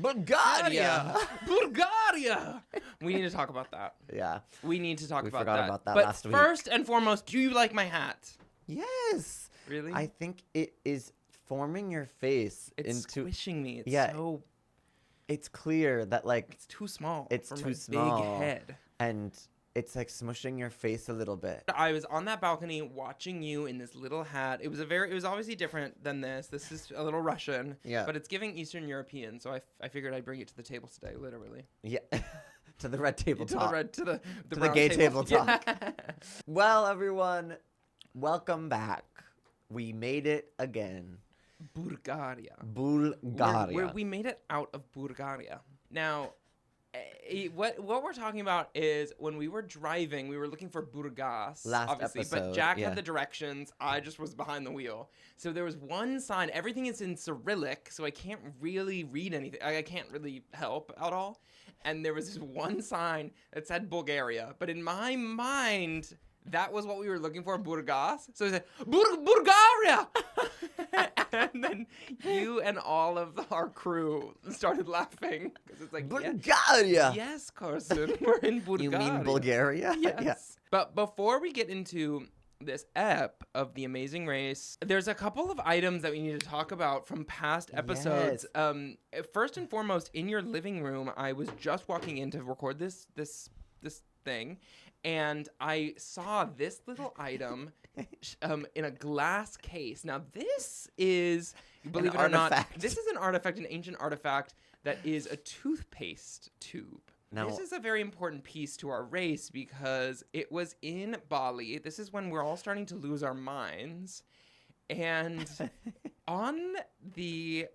Bulgaria. Bulgaria. We need to talk about that. Yeah. We need to talk We about forgot that. about that but last week. first and foremost, do you like my hat? Yes. Really? I think it is forming your face It's into... squishing me. It's Yeah. so... It's clear that, like... It's too small. It's for too my small. big head. And it's, like, smushing your face a little bit. I was on that balcony watching you in this little hat. It was obviously different than this. This is a little Russian. Yeah. But it's giving Eastern European, so I figured I'd bring it to the table today, literally. Yeah. To the red table talk. To the the gay table talk. Yeah. Well, everyone, welcome back. We made it again. Bulgaria. Bulgaria. We made it out of Bulgaria. Now, what we're talking about is when we were driving, we were looking for Burgas, Last obviously, episode, but Jack yeah. had the directions. I just was behind the wheel. So there was one sign. Everything is in Cyrillic, so I can't really read anything. I can't really help at all. And there was this one sign that said Bulgaria, but in my mind, that was what we were looking for, Burgas. So I said, Bulgaria! And then you and all of our crew started laughing. Because it's like, Bulgaria! Yes, Carson, we're in Bulgaria. You mean Bulgaria? Yes. Yeah. But before we get into this ep of The Amazing Race, there's a couple of items that we need to talk about from past episodes. First and foremost, in your living room, I was just walking in to record this thing, and I saw this little item in a glass case. Now, this is, believe it or not, this is an artifact, an ancient artifact that is a toothpaste tube. Now, this is a very important piece to our race because it was in Bali. This is when we're all starting to lose our minds. And on the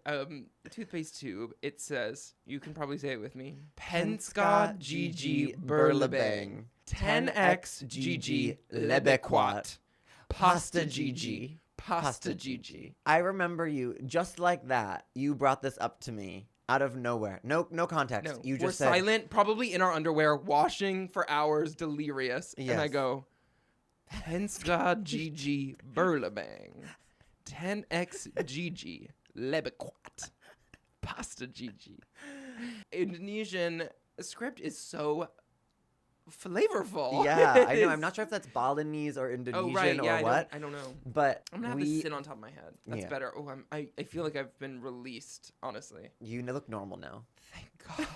toothpaste tube, it says, you can probably say it with me, Penska GG Burlebang, 10x GG Lebequat, Pasta GG, Pasta GG. I remember you, just like that, you brought this up to me. Out of nowhere. No context. No, you we're just said, silent, probably in our underwear, washing for hours, delirious. Yes. And I go, Penska GG Burlebang, 10x GG Lebequat, Pasta GG. Indonesian script is so flavorful. Yeah, I know. I'm not sure if that's Balinese or Indonesian yeah, or what. I don't know. But I'm gonna have to sit on top of my head. That's Yeah. better. Oh, I feel like I've been released, honestly. You look normal now. Thank God.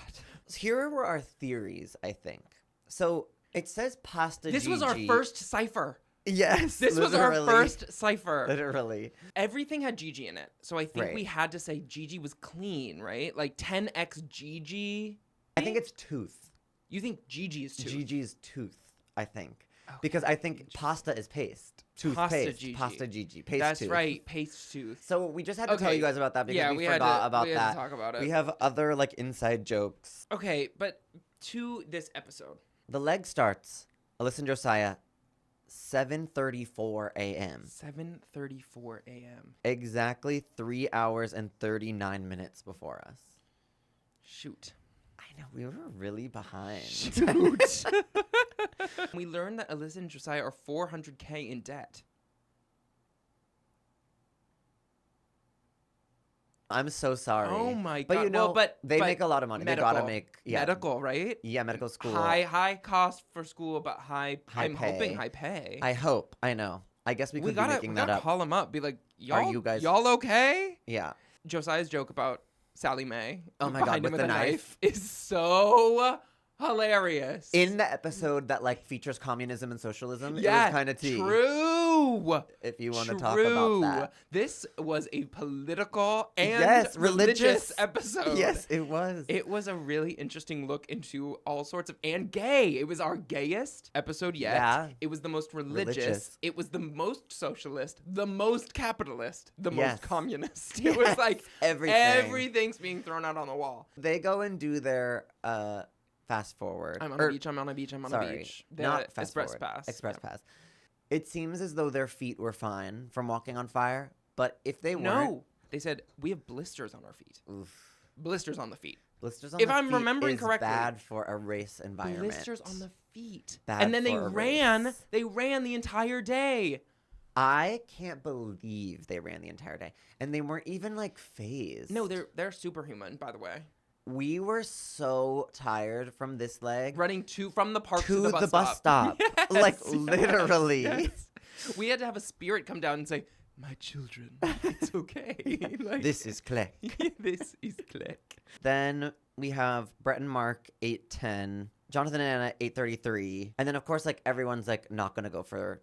Here were our theories, I think. So it says pasta This GG. was our first cipher. Yes, This was our first cipher. Literally. Everything had GG in it. So I think Right. we had to say GG was clean, right? Like 10x GG. I think it's tooth. You think GG is tooth? GG's tooth, I think. Okay. Because I think pasta is paste. Toothpaste. Pasta GG. Paste That's tooth. right. Paste tooth. So we just had to tell Okay. you guys about that because Yeah, we we had forgot to- about we had that. to talk about it. We have other like inside jokes. Okay, but to this episode. The leg starts, Alyssa and Josiah, 7:34 a.m. 7:34 a.m. Exactly 3 hours and 39 minutes before us. Shoot. I know, we were really behind. Shoot. We learned that Alyssa and Josiah are $400K in debt. I'm so sorry. Oh my God. But you know, well, but they make a lot of money. Medical. They gotta make Medical, right? Yeah, medical school. High cost for school, but high I'm pay. hoping high pay. I hope. I know. I guess we could be making that up. Call them up. Be like, Are you guys- y'all okay? Yeah. Josiah's joke about Sally Mae. Oh my God, behind him with the a knife. is so hilarious. In the episode that like features communism and socialism, it yeah, was kind of tea. True. If you want to talk about that. This was a political and Yes, religious episode. Yes, it was. It was a really interesting look into all sorts of, and gay. It was our gayest episode yet. Yeah. It was the most religious. It was the most socialist, the most capitalist, the Yes. most communist. Yes, It was like everything. everything's being thrown out on the wall. They go and do their fast forward. I'm on a beach, I'm on a beach, I'm on a beach. Not fast Express forward. pass. Express pass. It seems as though their feet were fine from walking on fire, but if they weren't, No. They said, we have blisters on our feet. oof, Blisters on the feet. blisters on If the I'm feet remembering is correctly. bad for a race environment. Blisters on the feet. Bad and then they for a ran. race. They ran the entire day. I can't believe they ran the entire day, and they weren't even like phased. No, they're superhuman, by the way. we were so tired from this leg. Running from the park to the bus stop. Yes, Like, yes, literally. yes. We had to have a spirit come down and say, my children, it's okay. Like, This is Click. this is Click. Then we have Brett and Mark, 8:10. Jonathan and Anna, 8:33. And then, of course, like, everyone's, like, not going to go for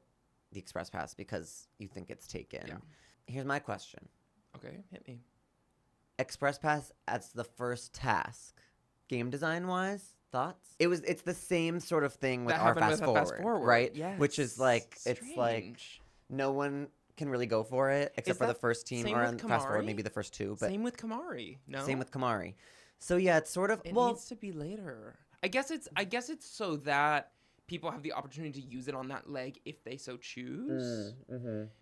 the express pass because you think it's taken. Yeah. Here's my question. Okay, hit me. Express pass as the first task. Game design-wise, thoughts? It's the same sort of thing with That our happened fast with forward, Fast Forward, right? yes. Which is, like, it's, like, Strange. no one can really go for it except Is for the that first team, same or with on fast forward, Kamari? maybe the first two. But Same with Kamari, no? same with Kamari. So yeah, it's sort of It well, needs to be later. I guess it's so that people have the opportunity to use it on that leg if they so choose.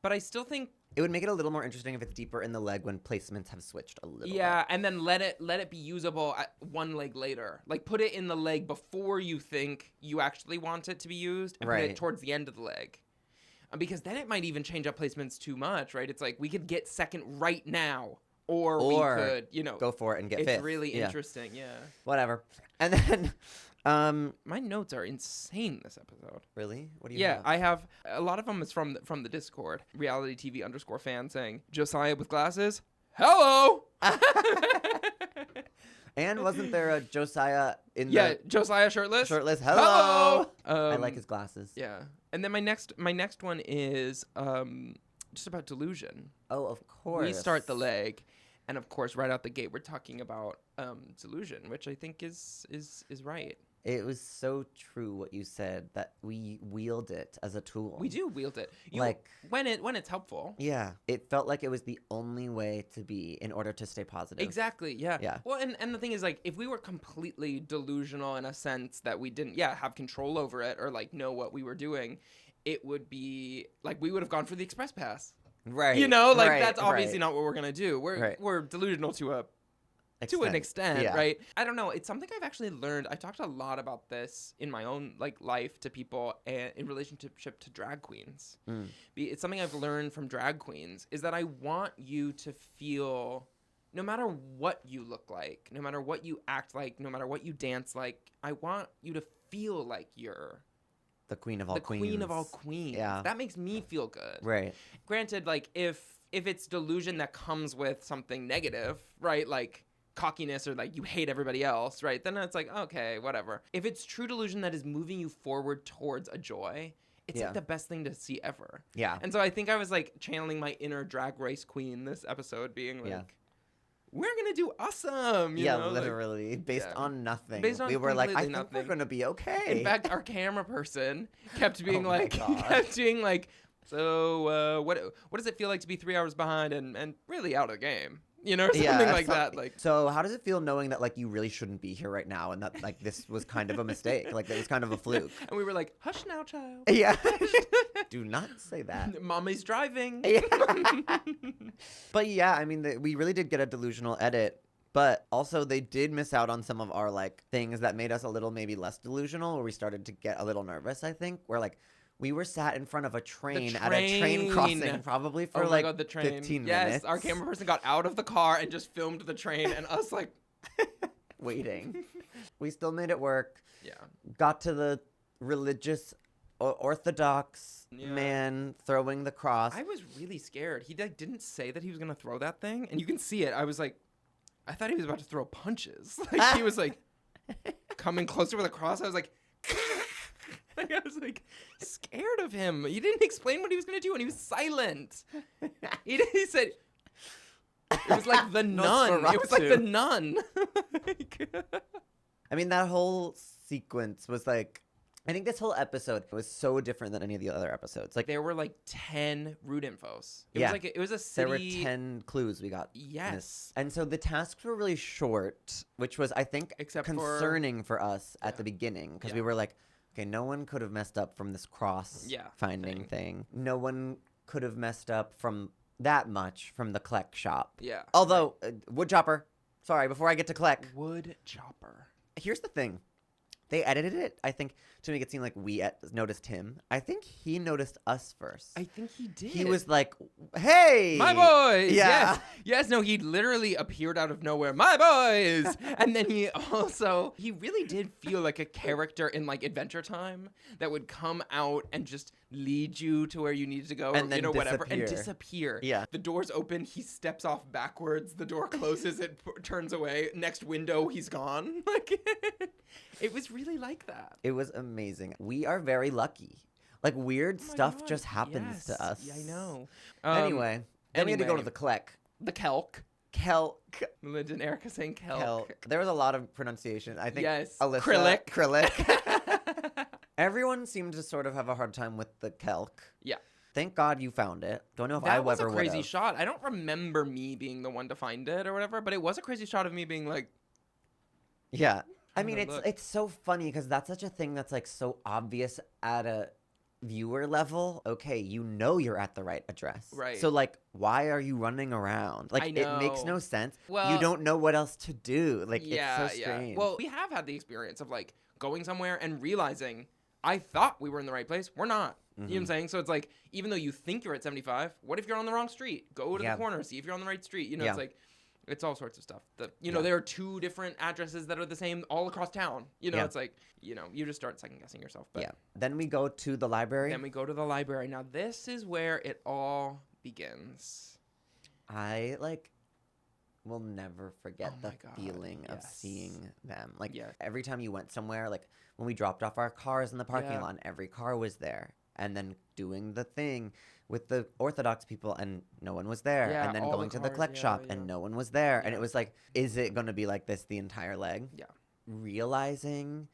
But I still think it would make it a little more interesting if it's deeper in the leg when placements have switched a little. yeah, and then let it be usable at one leg later. Like put it in the leg before you think you actually want it to be used, and put Right. it towards the end of the leg. Because then it might even change up placements too much, right? It's like we could get second right now, or we could, go for it and get it's fifth. really Yeah. interesting, yeah. Whatever. And then, My notes are insane this episode. really, what do you? Yeah, have? I have a lot of them is from the Discord. Reality TV _fan saying Josiah with glasses. Hello. And wasn't there a Josiah in Yeah, the Josiah shirtless. shirtless? Hello. Hello. I like his glasses. Yeah, and then my next one is just about delusion. Oh, of course. We start the leg, and of course, right out the gate, we're talking about delusion, which I think is right. It was so true what you said, that we wield it as a tool. We do wield it, Like- when it's helpful. Yeah. It felt like it was the only way to be in order to stay positive. Exactly. Yeah. Yeah. Well, and the thing is, like, if we were completely delusional in a sense that we didn't, have control over it or like know what we were doing, it would be like we would have gone for the express pass. Right. You know, like right, that's obviously right. not what we're gonna do. We're delusional to an extent, Yeah. right? I don't know. It's something I've actually learned. I talked a lot about this in my own like life to people and in relationship to drag queens. It's something I've learned from drag queens is that I want you to feel, no matter what you look like, no matter what you act like, no matter what you dance like, I want you to feel like you're The queen of all the queens. queen of all queens. Yeah. That makes me feel good. Right. Granted, like if it's delusion that comes with something negative, right? Like cockiness or like you hate everybody else, right? Then it's like, okay, whatever. If it's true delusion that is moving you forward towards a joy, it's Yeah. like the best thing to see ever. Yeah. And so I think I was like channeling my inner drag race queen this episode, being like, Yeah. we're gonna do awesome. You know? Like, literally based yeah. on nothing. Based on we were like, I completely think we're nothing. gonna be okay. in fact, our camera person kept being Oh my like, God. so what does it feel like to be 3 hours behind and really out of the game? You know, or something Yeah, like that. Like, so how does it feel knowing that like you really shouldn't be here right now and that like this was kind of a mistake, like it was kind of a fluke? and we were like, hush now, child. Yeah. Do not say that. Mommy's driving. Yeah. But yeah, I mean, we really did get a delusional edit. But also, they did miss out on some of our like things that made us a little maybe less delusional, where we started to get a little nervous. I think where like we were sat in front of a train at a train crossing, probably for Oh my like God, the train. 15 yes, minutes. our camera person got out of the car and just filmed the train, and us like waiting. We still made it work. yeah. Got to the religious, orthodox Yeah. man throwing the cross. I was really scared. He like didn't say that he was gonna throw that thing, and you can see it. I was like, I thought he was about to throw punches. Like he was like coming closer with a cross. I was like, like I was like scared of him. He didn't explain what he was gonna do, and he was silent. He said. It was like the nun. It was like the nun. I mean, that whole sequence was like, I think this whole episode was so different than any of the other episodes. Like, there were like 10 route infos. It Yeah. was like it was a city. there were 10 clues we got. in this. Yes. And so the tasks were really short, which was, I think, Except for- concerning for us at Yeah. the beginning. Because Yeah. we were like, okay, no one could have messed up from this cross Yeah, finding thing. No one could have messed up from that much from the Kleck shop. Yeah. Although, woodchopper. Sorry, before I get to Kleck. Wood chopper. Here's the thing. they edited it, I think, to make it seem like we noticed him. I think he noticed us first. I think he did. He was like, hey! My boys! Yeah. Yes, no, he literally appeared out of nowhere. My boys! And then he really did feel like a character in like Adventure Time that would come out and just lead you to where you needed to go, And then whatever, and disappear. disappear. Yeah. The door's open, he steps off backwards, the door closes, it turns away, next window, he's gone. Like, it was really like that. It was amazing. We are very lucky. Like, weird stuff God, just happens yes. to us. Yeah, I know. Anyway, then we had to go to the Kelk. The Kelk. Kelk. Lynd and Erica saying Kelk. Kelk. There was a lot of pronunciation. I think Yes. Alyssa. Krillick. Everyone seemed to sort of have a hard time with the Kelk. Yeah. Thank God you found it. Don't know if I That ever was would a have. crazy shot. I don't remember me being the one to find it or whatever, but it was a crazy shot of me being like, Yeah. I mean, Look. it's so funny because that's such a thing that's like so obvious at a viewer level. Okay, you know you're at the right address. Right. So like, why are you running around? Like, I it makes know. no sense. Well, you don't know what else to do. Like, yeah, it's so strange. yeah. Well, we have had the experience of like going somewhere and realizing I thought we were in the right place. We're not. You know what I'm saying? So it's like, even though you think you're at 75, what if you're on the wrong street? Go to Yeah. the corner, see if you're on the right street. You know, Yeah. it's like, it's all sorts of stuff. There are 2 different addresses that are the same all across town. You know, Yeah. it's like, you just start second guessing yourself. But yeah. Then we go to the library. then we go to the library. Now, this is where it all begins. I like will never forget Oh the my God, feeling of yes. seeing them. Like Yeah. every time you went somewhere, like when we dropped off our cars in the parking Yeah. lot, and every car was there, and then doing the thing with the Orthodox people, and no one was there, Yeah, and then all going the to the cars, collect yeah, shop, yeah. and no one was there, and Yeah. it was like, is it going to be like this the entire leg? Yeah. Realizing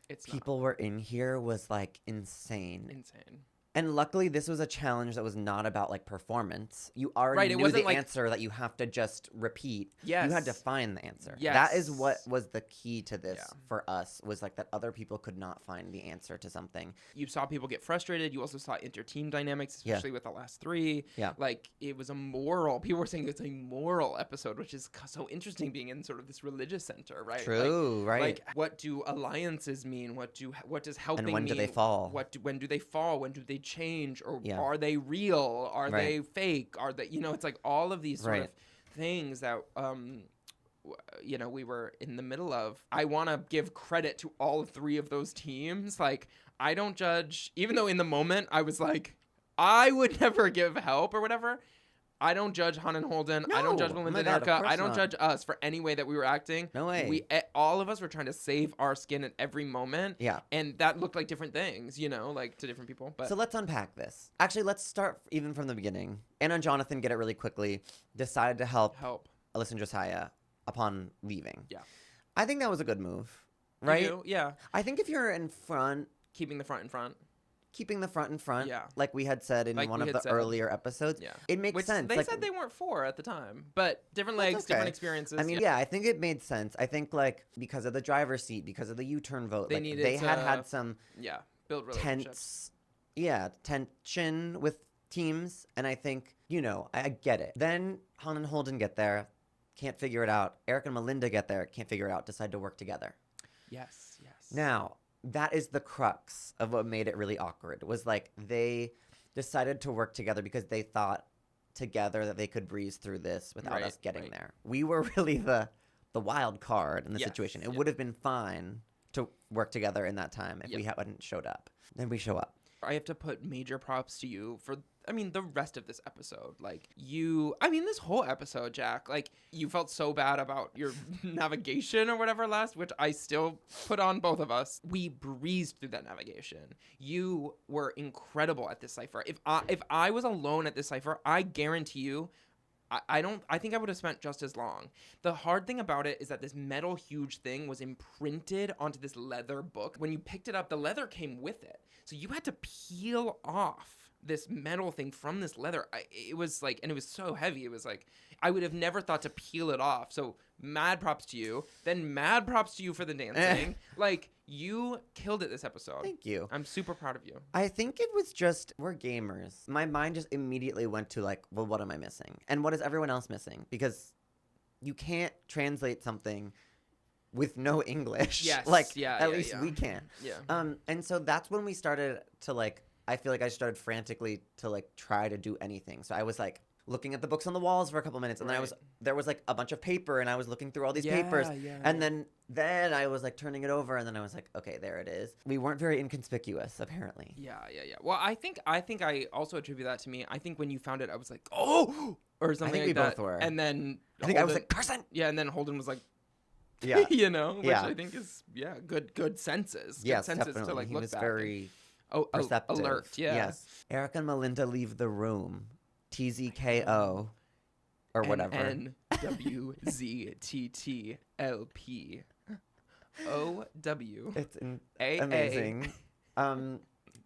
It's people were in here was like insane. not insane. And luckily, this was a challenge that was not about like performance. You already Right, it knew wasn't the like- answer that you have to just repeat. Yes. You had to find the answer. That is what Yes. was the key to this Yeah. for us, was like that other people could not find the answer to something. You saw people get frustrated. You also saw inter-team dynamics, Yeah. especially with the last 3. Yeah. Like, it was a moral. People were saying it's a moral episode, which is so interesting being in sort of this religious center, right? True, right? Like, what do alliances mean? What does helping mean? when do they fall? When do they fall? When do they change? Or Yeah. are they real? Are Right. they fake? Are they, it's like all of these sort Right. of things that we were in the middle of. I want to give credit to all 3 of those teams. Like, I don't judge, even though in the moment I was like, I would never give help or whatever. I don't judge Han and Holden. I don't judge No. Melinda Oh my and God, of Erica. course I don't not. judge us for any way that we were acting. No way. All of us were trying to save our skin at every moment. Yeah. And that looked like different things, like to different people. But So let's unpack this. Actually, let's start even from the beginning. Anna and Jonathan get it really quickly, decided to help Alyssa and Josiah upon leaving. Yeah. I think that was a good move, You right? do? Yeah. I think if you're in front, Keeping the front in front. keeping the front in front, Yeah. like we had said in Like one we of had the said. earlier episodes, Yeah. it makes Which sense. they like, said they weren't for at the time, but different That's legs, okay. different experiences. I mean, yeah, I think it made sense. I think like because of the driver's seat, because of the U-turn vote, They like, needed they had to- some yeah, build relationships. tension with teams, and I think I get it. Then Han and Holden get there, can't figure it out. Eric and Melinda get there, can't figure it out, decide to work together. Yes. Now, that is the crux of what made it really awkward, was like they decided to work together because they thought together that they could breeze through this without us getting there. We were really the wild card in the situation. It would have been fine to work together in that time if we hadn't showed up. Then we show up. I have to put major props to you for, the rest of this episode. Like, this whole episode, Jack, like, you felt so bad about your navigation or whatever which I still put on both of us. We breezed through that navigation. You were incredible at this cipher. If I was alone at this cipher, I guarantee you, I think I would have spent just as long. The hard thing about it is that this metal huge thing was imprinted onto this leather book. When you picked it up, the leather came with it. So you had to peel off this metal thing from this leather. It was like, and it was so heavy. It was like, I would have never thought to peel it off. So mad props to you. Then mad props to you for the dancing. Like, you killed it this episode. Thank you. I'm super proud of you. I think it was just, we're gamers. My mind just immediately went to like, well, what am I missing? And what is everyone else missing? Because you can't translate something with no English. Yes. Like, Yeah, at yeah, least yeah. we can. Yeah. And so that's when we started to, like, I feel like I started frantically to, like, try to do anything. So I was, like, looking at the books on the walls for a couple minutes, and then there was like a bunch of paper, and I was looking through all these papers, and then I was like turning it over, and then I was like, okay, there it is. We weren't very inconspicuous, apparently. Yeah. Well, I think I also attribute that to me. I think when you found it, I was like, oh, or something I think like we that. both were. And then I think I was like, Carson. Yeah, and then Holden was like, yeah, you know, which yeah. I think is good senses. Good Yes, senses definitely. to like He look was back very perceptive. Alert. Yeah. Yes. Eric and Melinda leave the room. TZKO. Or whatever. NWZTTLP. OW. It's amazing.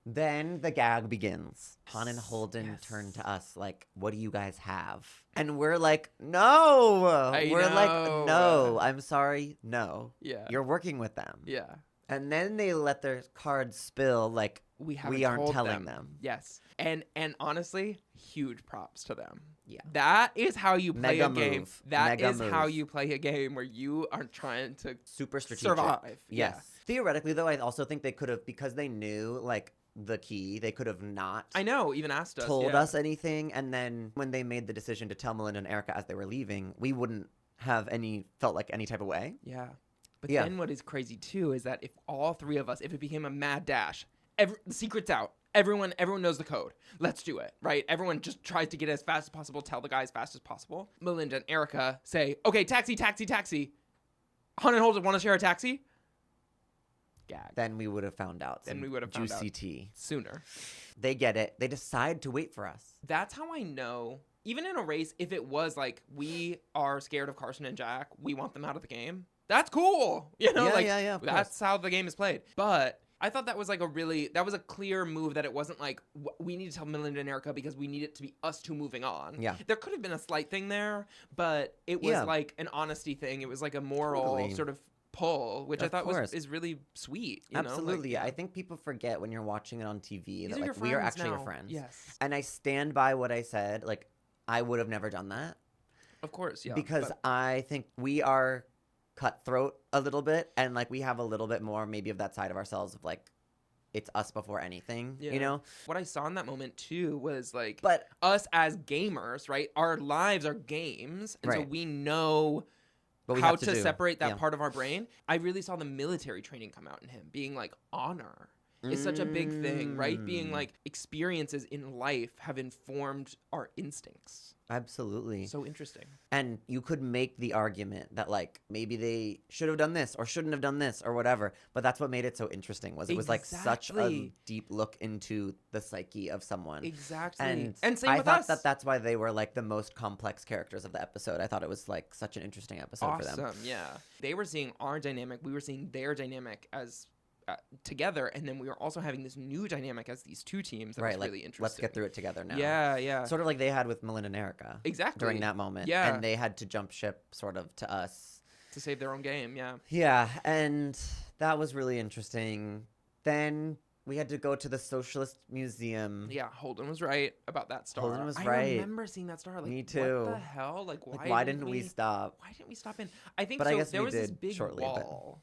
Then the gag begins. Han and Holden turn to us like, what do you guys have? And we're like, no. Like, no. I'm sorry. No. Yeah. You're working with them. Yeah. And then they let their cards spill like we aren't telling them. Yes. And honestly, huge props to them. Yeah. That is how you play Mega a game. move. That Mega is move. how you play a game where you are trying to super strategic. Survive. Yes. Yeah. Theoretically, though, I also think they could have, because they knew like the key, they could have not. I know, even asked us. Told us anything, and then when they made the decision to tell Melinda and Erica as they were leaving, we wouldn't have felt like any type of way. Yeah. But then what is crazy too is that if all three of us, if it became a mad dash, the secret's out. Everyone knows the code. Let's do it, right? Everyone just tries to get as fast as possible, tell the guy as fast as possible. Melinda and Erica say, okay, taxi. Han and Holden want to share a taxi? Gag. Then we would have found out. Then we would have found juicy out tea. Sooner. They get it. They decide to wait for us. That's how I know, even in a race, if it was like, we are scared of Carson and Jack, we want them out of the game, that's cool. You know, yeah, of that's how the game is played. But I thought that was like that was a clear move, that it wasn't like, we need to tell Melinda and Erica because we need it to be us two moving on. Yeah. There could have been a slight thing there, but it was like an honesty thing. It was like a moral sort of pull, which I thought is really sweet. Absolutely. Like, I think people forget when you're watching it on TV that are like we are actually your friends. Yes. And I stand by what I said. Like, I would have never done that. Of course, yeah. Because I think we are cutthroat a little bit, and like we have a little bit more maybe of that side of ourselves of like, it's us before anything, you know? What I saw in that moment too was like, but us as gamers, right? Our lives are games, and so we know how to separate that part of our brain. I really saw the military training come out in him, being like, honor is such a big thing, right? Being like, experiences in life have informed our instincts. Absolutely. So interesting. And you could make the argument that like maybe they should have done this or shouldn't have done this or whatever, but that's what made it so interesting. Was it was like such a deep look into the psyche of someone. Exactly. And same I with thought us. that's why they were like the most complex characters of the episode. I thought it was like such an interesting episode for them. Awesome. Yeah. They were seeing our dynamic. We were seeing their dynamic as together, and then we were also having this new dynamic as these two teams that was like, really interesting. Let's get through it together now. Yeah. Sort of like they had with Melinda and Erica. Exactly. During that moment. Yeah. And they had to jump ship sort of to us. To save their own game, yeah. Yeah, and that was really interesting. Then we had to go to the Socialist Museum. Yeah, Holden was right about that star. Holden was right. I remember seeing that star. Like, me too. What the hell? Like, why didn't we stop? Why didn't we stop in? I think but so. I guess there we was did this big shortly, wall.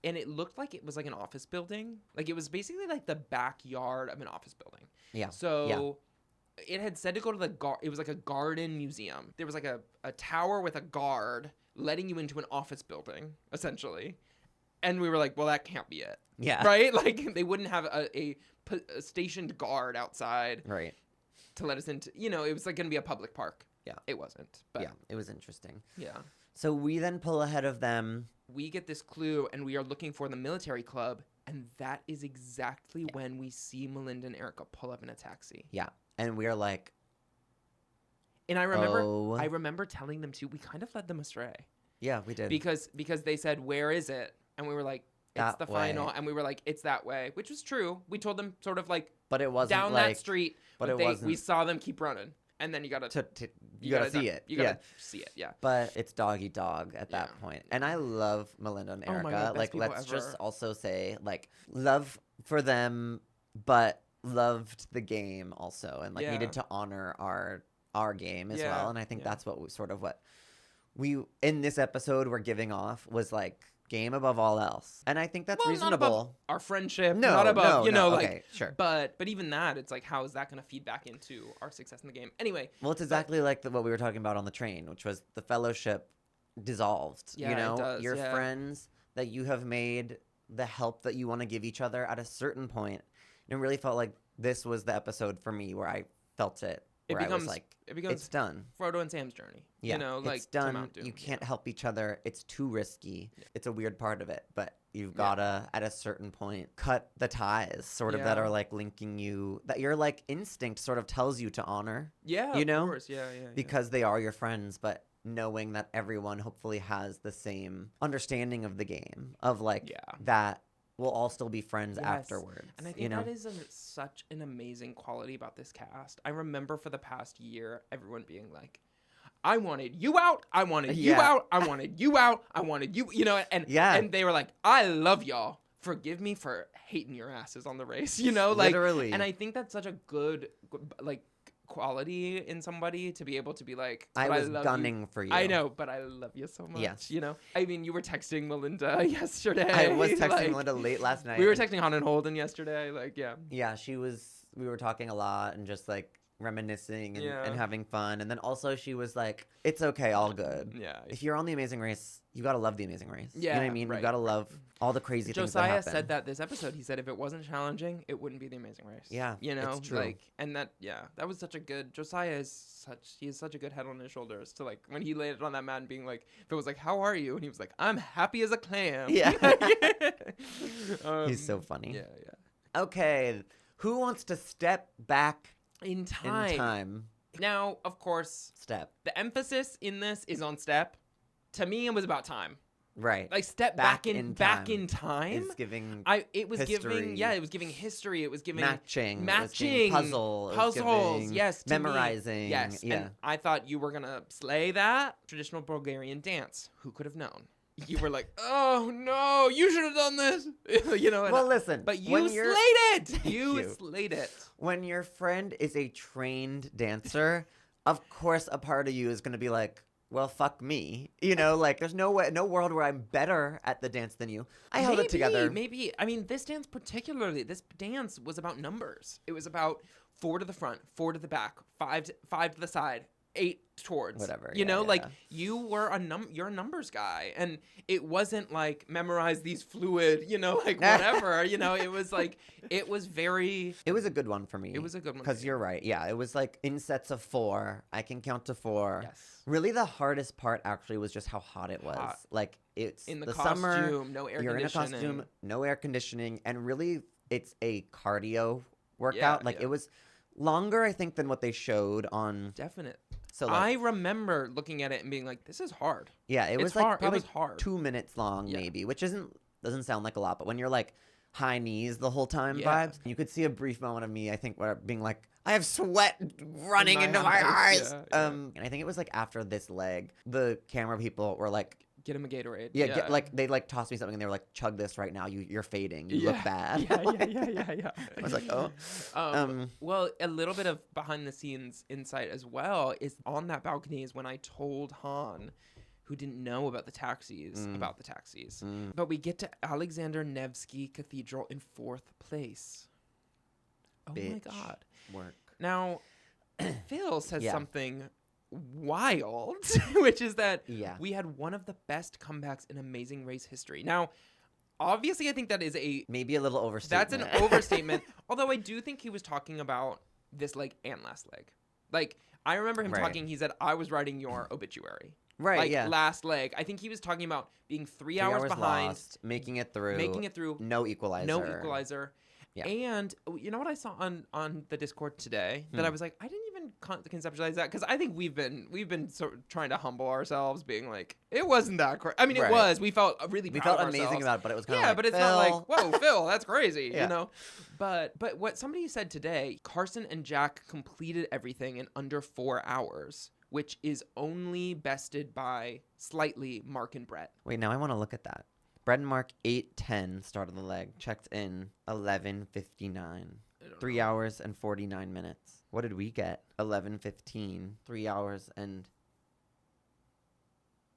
And it looked like it was like an office building. Like, it was basically like the backyard of an office building. Yeah. So it had said to go to the it was like a garden museum. There was like a tower with a guard letting you into an office building, essentially. And we were like, well, that can't be it. Yeah. Right? Like, they wouldn't have a stationed guard outside. Right. To let us into, it was like going to be a public park. Yeah. It wasn't. But yeah, it was interesting. Yeah. So we then pull ahead of them. We get this clue, and we are looking for the military club, and that is exactly when we see Melinda and Erica pull up in a taxi. Yeah, and we're like, and I remember telling them too. We kind of led them astray. Yeah, we did because they said, "Where is it?" And we were like, "It's the final," and we were like, "It's that way," which was true. We told them sort of like, but it wasn't down like, that street. But it wasn't. We saw them keep running. And then you gotta see it. You gotta see it, yeah. But it's dog eat dog at that point. And I love Melinda and Erica. Oh my God, like, let's ever. just also say, like, love for them, but loved the game also, and like needed to honor our game as well. And I think that's what we in this episode we're giving off was like game above all else. And I think that's Well, reasonable. not above our friendship, No, not above, no, like, okay, sure. But even that, it's like, how is that going to feed back into our success in the game? Anyway. Well, it's exactly like what we were talking about on the train, which was the fellowship dissolved. Yeah, you know, it does, your yeah. friends that you have made, the help that you want to give each other at a certain point. And it really felt like this was the episode for me where I felt it. Where I was like, it's done. Frodo and Sam's journey. Yeah, you know, like it's done. Mount Doom, you can't help each other. It's too risky. Yeah. It's a weird part of it, but you've gotta, at a certain point, cut the ties sort of that are like linking you, that your like instinct sort of tells you to honor. Yeah, you know? Of course. Yeah. Because they are your friends, but knowing that everyone hopefully has the same understanding of the game, of like that we'll all still be friends afterwards. And I think that is such an amazing quality about this cast. I remember for the past year, everyone being like, I wanted you out. I wanted you out. I wanted you out. I wanted you, you know, and they were like, I love y'all. Forgive me for hating your asses on the race, you know, like, literally. And I think that's such a good, like, quality in somebody to be able to be like, I was gunning for you. I know, but I love you so much. Yes. You know, I mean, you were texting Melinda yesterday. I was texting Melinda late last night. We were texting Han and Holden yesterday. Like, yeah, we were talking a lot and just like reminiscing and having fun. And then also she was like, it's okay, all good. Yeah. If you're on The Amazing Race, you gotta love The Amazing Race. Yeah. You know what I mean? You gotta love all the crazy things that happen. Josiah said that this episode. He said if it wasn't challenging, it wouldn't be The Amazing Race. Yeah. You know? It's true. Like, and that was such a good, Josiah he has such a good head on his shoulders to like, when he laid it on that mat and being like, if it was like, how are you? And he was like, I'm happy as a clam. Yeah. He's so funny. Yeah. Okay. Who wants to step back in time? Now, of course, step. The emphasis in this is on step. To me, it was about time. Right. Like step back in time. It's giving it was history. It was giving history. It was giving matching. Puzzles. Yes. Memorizing. Yes. Yeah. And I thought you were gonna slay that traditional Bulgarian dance. Who could have known? You were like, oh no, you should have done this. You know. Well, listen. But you slayed it. You slayed it. When your friend is a trained dancer, of course, a part of you is gonna be like, well, fuck me. You know, like there's no world where I'm better at the dance than you. I held it together. Maybe. I mean, this dance was about numbers. It was about 4 to the front, 4 to the back, 5 to the side, 8 towards. Whatever. You know, you were you're a numbers guy. And it wasn't like memorize these fluid, you know, like whatever. You know, it was like, it was a good one for me. It was a good one. Because you're right. Yeah. It was like in sets of 4. I can count to 4. Yes. Really, the hardest part actually was just how hot it was. Like it's in the costume, summer, no air you're conditioning. in a costume, no air conditioning, and really, it's a cardio workout. It was longer, I think, than what they showed on. Definite. So I remember looking at it and being like, "This is hard." Yeah, it was like probably hard. 2 minutes long, maybe, which doesn't sound like a lot, but when you're like high knees the whole time vibes, you could see a brief moment of me, I think, where being like, I have sweat running into my eyes. And I think it was like after this leg, the camera people were like, get him a Gatorade. Yeah, they like tossed me something and they were like, chug this right now. You're fading. You look bad. Yeah. I was like, oh. Well, a little bit of behind the scenes insight as well is on that balcony is when I told Han, who didn't know about the taxis. But we get to Alexander Nevsky Cathedral in 4th place. Oh my God. Work. Now, Phil says something wild, which is that we had one of the best comebacks in Amazing Race history. Now, obviously, I think that is maybe a little overstatement. That's an overstatement. Although I do think he was talking about this leg and last leg. Like, I remember him talking, he said, I was writing your obituary. Right, like, last leg. I think he was talking about being 3 hours behind. Lost, making it through. No equalizer. Yeah. And you know what I saw on the Discord today that I was like, I didn't even conceptualize that, because I think we've been sort of trying to humble ourselves, being like, it wasn't that crazy. I mean, it was. We felt really proud of ourselves. Amazing about it, but it was kind of like, but it's not like, whoa, Phil, that's crazy, you know. But what somebody said today, Carson and Jack completed everything in under 4 hours, which is only bested by slightly Mark and Brett. Wait, now I want to look at that. Brett and Mark 8:10 started the leg. Checked in 11:59. 3 hours and 49 minutes. What did we get? 11:15. 3 hours and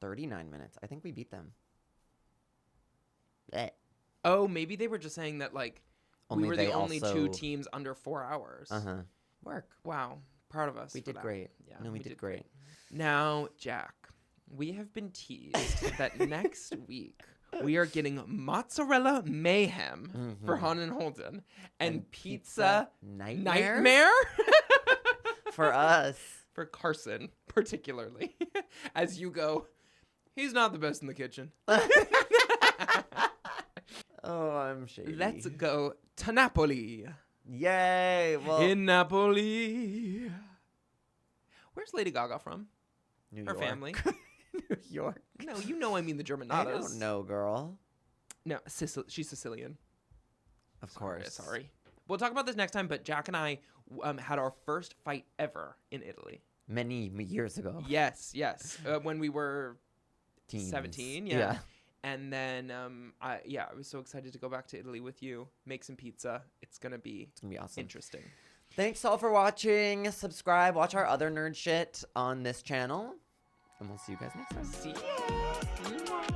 39 minutes. I think we beat them. Oh, maybe they were just saying that like we Only were they the only also- 2 teams under 4 hours. Work. Wow, proud of us. We for did that. great. Yeah, No, we did great. Now, Jack, we have been teased that next week we are getting mozzarella mayhem for Han and Holden and pizza nightmare for us. for Carson, particularly. As you go, he's not the best in the kitchen. Oh, I'm shady. Let's go to Napoli. Yay! Well, In Napoli. Where's Lady Gaga from? New Her York. family. New York. No, you know I mean the German I Nadas. don't know, girl. No, she's Sicilian. Of course. Sorry. We'll talk about this next time, but Jack and I had our first fight ever in Italy. Many years ago. Yes. When we were Teens. 17, yeah. And then, I was so excited to go back to Italy with you, make some pizza. It's going to be awesome. interesting. Thanks all for watching. Subscribe. Watch our other nerd shit on this channel. And we'll see you guys next time. See ya.